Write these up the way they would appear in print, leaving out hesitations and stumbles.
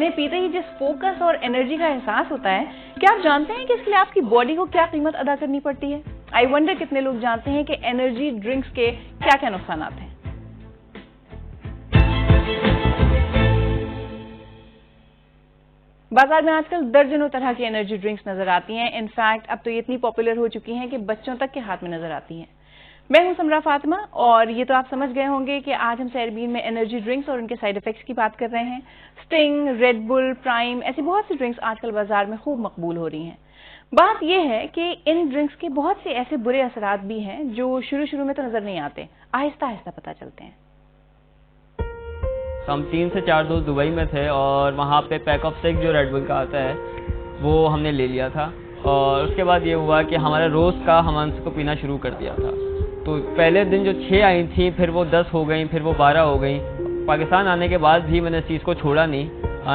इन्हें पीते ही जिस फोकस और एनर्जी का एहसास होता है, क्या आप जानते हैं कि इसके लिए आपकी बॉडी को क्या कीमत अदा करनी पड़ती है? आई वंडर कितने लोग जानते हैं कि एनर्जी ड्रिंक्स के क्या क्या नुकसान हैं। बाजार में आजकल दर्जनों तरह की एनर्जी ड्रिंक्स नजर आती हैं। इनफैक्ट अब तो ये इतनी पॉपुलर हो चुकी हैं कि बच्चों तक के हाथ में नजर आती हैं। मैं हूं समरा फातिमा और ये तो आप समझ गए होंगे कि आज हम सैरबीन में एनर्जी ड्रिंक्स और उनके साइड इफेक्ट्स की बात कर रहे हैं। स्टिंग, रेड बुल, प्राइम, ऐसी बहुत सी ड्रिंक्स आजकल बाजार में खूब मकबूल हो रही हैं। बात यह है कि इन ड्रिंक्स के बहुत से ऐसे बुरे असरात भी हैं जो शुरू में तो नजर नहीं आते, आहिस्ता आहिस्ता पता चलते हैं। हम 3 से 4 दोस्त दुबई में थे और वहाँ पे पैक ऑफ 6 जो रेड बुल का आता है वो हमने ले लिया था। और उसके बाद ये हुआ कि हमारे रोज़ का हम उसको पीना शुरू कर दिया था। तो पहले दिन जो 6 आई थी, फिर वो 10 हो गई, फिर वो 12 हो गई। पाकिस्तान आने के बाद भी मैंने इस चीज़ को छोड़ा नहीं।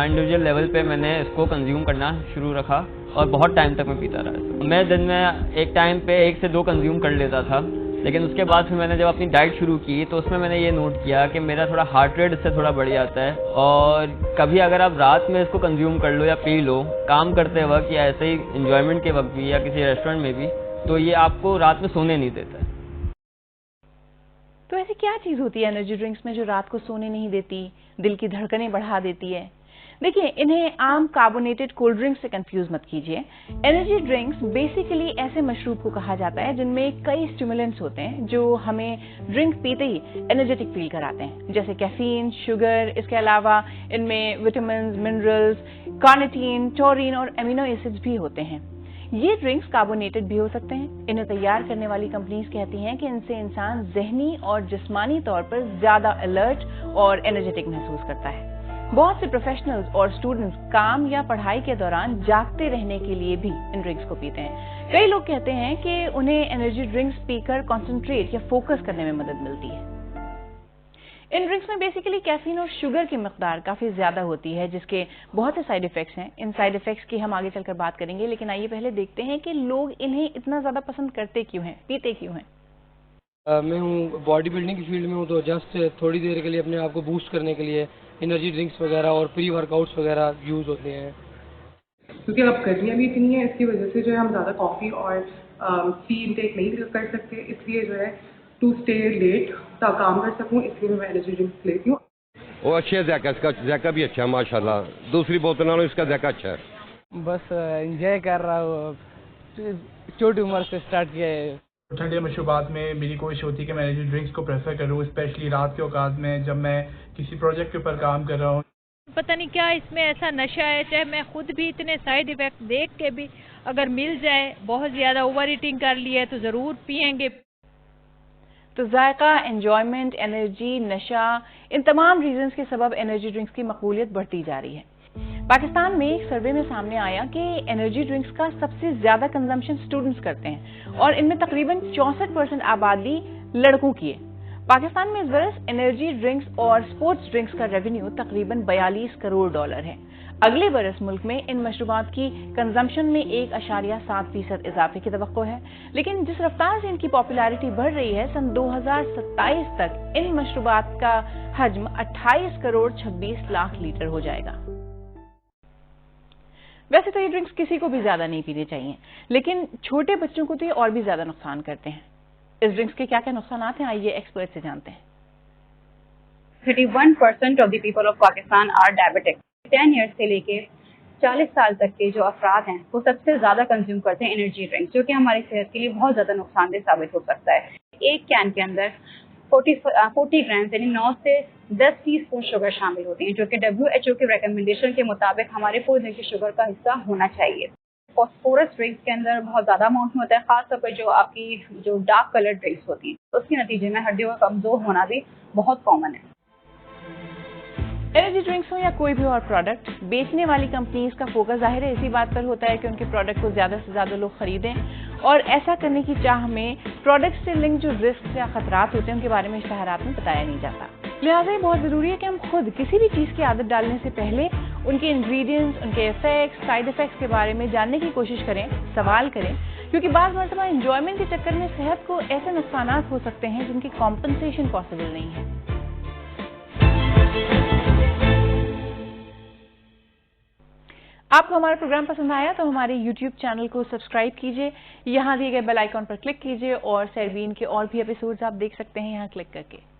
इंडिविजुअल लेवल पे मैंने इसको कंज्यूम करना शुरू रखा और बहुत टाइम तक मैं पीता रहा। मैं दिन में एक टाइम पे 1 से 2 कंज्यूम कर लेता था, लेकिन उसके बाद फिर मैंने जब अपनी डाइट शुरू की तो उसमें मैंने ये नोट किया कि मेरा थोड़ा हार्ट रेट इससे थोड़ा बढ़ जाता है। और कभी अगर आप रात में इसको कंज्यूम कर लो या पी लो काम करते वक्त या ऐसे ही इंजॉयमेंट के वक्त भी या किसी रेस्टोरेंट में भी, तो ये आपको रात में सोने नहीं देता है। तो ऐसी क्या चीज होती है एनर्जी ड्रिंक्स में जो रात को सोने नहीं देती, दिल की धड़कनें बढ़ा देती है? देखिए, इन्हें आम कार्बोनेटेड कोल्ड ड्रिंक्स से कंफ्यूज मत कीजिए। एनर्जी ड्रिंक्स बेसिकली ऐसे मशरूब को कहा जाता है जिनमें कई स्टिमुलेंट्स होते हैं जो हमें ड्रिंक पीते ही एनर्जेटिक फील कराते हैं, जैसे कैफीन, शुगर। इसके अलावा इनमें विटामिन, मिनरल्स, कार्निटीन, टोरिन और एमिनो एसिड्स भी होते हैं। ये ड्रिंक्स कार्बोनेटेड भी हो सकते हैं। इन्हें तैयार करने वाली कंपनीज कहती हैं कि इनसे इंसान जहनी और जिस्मानी तौर पर ज्यादा अलर्ट और एनर्जेटिक महसूस करता है। बहुत से प्रोफेशनल्स और स्टूडेंट्स काम या पढ़ाई के दौरान जागते रहने के लिए भी इन ड्रिंक्स को पीते हैं। कई लोग कहते हैं कि उन्हें एनर्जी ड्रिंक्स पीकर कंसंट्रेट या फोकस करने में मदद मिलती है। इन ड्रिंक्स में बेसिकली कैफीन और शुगर की मिकदार काफी ज्यादा होती है, जिसके बहुत से साइड इफेक्ट्स हैं। इन साइड इफेक्ट्स की हम आगे चलकर बात करेंगे, लेकिन आइए पहले देखते हैं कि लोग इन्हें इतना ज्यादा पसंद करते क्यों हैं, पीते क्यों हैं। मैं हूँ बॉडी बिल्डिंग की फील्ड में हूँ, तो जस्ट थोड़ी देर के लिए अपने आप को बूस्ट करने के लिए एनर्जी ड्रिंक्स वगैरह और प्री वर्कआउट्स वगैरह यूज होते हैं। क्योंकि अब गर्मियाँ भी इतनी हैं, इसकी वजह से जो है हम ज़्यादा कॉफ़ी और टी इनटेक नहीं कर सकते, इसलिए जो है टू स्टे लेट काम कर सकूँ, इसलिए मैं एनर्जी ड्रिंक्स लेती हूँ। वो अच्छे ज़ायका, इसका ज़ायका भी अच्छा है माशाल्लाह। दूसरी बोतल नालों इसका ज़ायका अच्छा है। बस एंजॉय कर रहा हूँ, छोटी उम्र से स्टार्ट किया है। ठंडे मशरूबात में मेरी कोशिश होती है कि मैं एनर्जी ड्रिंक्स को प्रेफर करूँ, स्पेशली रात के औकात में जब मैं किसी प्रोजेक्ट के ऊपर काम कर रहा हूँ। पता नहीं क्या इसमें ऐसा नशा है, चाहे मैं खुद भी इतने साइड इफेक्ट देख के भी अगर मिल जाए, बहुत ज्यादा ओवर ईटिंग कर ली है तो जरूर पियेंगे। तो जायका, एंजॉयमेंट, एनर्जी, नशा, इन तमाम रीजंस के सबब एनर्जी ड्रिंक्स की मकबूलियत बढ़ती जा रही है। पाकिस्तान में एक सर्वे में सामने आया कि एनर्जी ड्रिंक्स का सबसे ज्यादा कंजम्पशन स्टूडेंट्स करते हैं और इनमें तकरीबन 64% आबादी लड़कों की है। पाकिस्तान में इस बरस एनर्जी ड्रिंक्स और स्पोर्ट्स ड्रिंक्स का रेवेन्यू तकरीबन $42 करोड़ है। अगले बरस मुल्क में इन मशरूबात की कंजम्पशन में 1.7% इजाफे की तवक्को है, लेकिन जिस रफ्तार से इनकी पॉपुलैरिटी बढ़ रही है, सन 2027 तक इन मशरूबात का हजम 28 करोड़ 26 लाख लीटर हो जाएगा। वैसे तो ये ड्रिंक्स किसी को भी ज्यादा नहीं पीने चाहिए, लेकिन छोटे बच्चों को तो ये और भी ज्यादा नुकसान करते हैं। इस ड्रिंक्स के क्या क्या नुकसान हैं, आइए एक्सपर्ट से जानते हैं। 31% of the people of Pakistan are diabetic. 10 years से लेके 40 साल तक के जो अफराद हैं वो सबसे ज्यादा कंज्यूम करते हैं एनर्जी ड्रिंक्स, जो कि हमारी सेहत के लिए बहुत ज्यादा नुकसानदेह साबित हो सकता है। एक कैन के अंदर 40 ग्राम यानी 9 से 10 टीस्पून शुगर शामिल होती है, जो कि WHO के रिकमेंडेशन के मुताबिक हमारे पूरे दिन की शुगर का हिस्सा होना चाहिए। फॉस्फोरस ड्रिंक्स के अंदर बहुत ज़्यादा अमाउंट में होता है, खासतौर पर जो आपकी जो डार्क कलर ड्रिंक्स होती हैं, तो उसके नतीजे में हड्डियों का कमज़ोर होना भी बहुत कॉमन है। एनर्जी ड्रिंक्स हो या कोई भी और प्रोडक्ट, बेचने वाली कंपनीज का फोकस जाहिर है इसी बात पर होता है कि उनके प्रोडक्ट को ज्यादा से ज्यादा लोग खरीदें, और ऐसा करने की चाह में प्रोडक्ट से लिंक जो रिस्क या खतरात होते हैं उनके बारे में इश्तहारात में बताया नहीं जाता। लिहाजा ये बहुत जरूरी है कि हम खुद किसी भी चीज की आदत डालने से पहले उनके इंग्रेडिएंट्स, उनके इफेक्ट्स, साइड इफेक्ट्स के बारे में जानने की कोशिश करें, सवाल करें, क्योंकि बाज़ मरतबा एंजॉयमेंट के चक्कर में सेहत को ऐसे नुकसानात हो सकते हैं जिनकी कॉम्पनसेशन पॉसिबल नहीं है। आपको हमारा प्रोग्राम पसंद आया तो हमारे YouTube चैनल को सब्सक्राइब कीजिए, यहाँ दिए गए बेल आइकॉन पर क्लिक कीजिए और सेरबीन के और भी एपिसोड्स आप देख सकते हैं यहाँ क्लिक करके।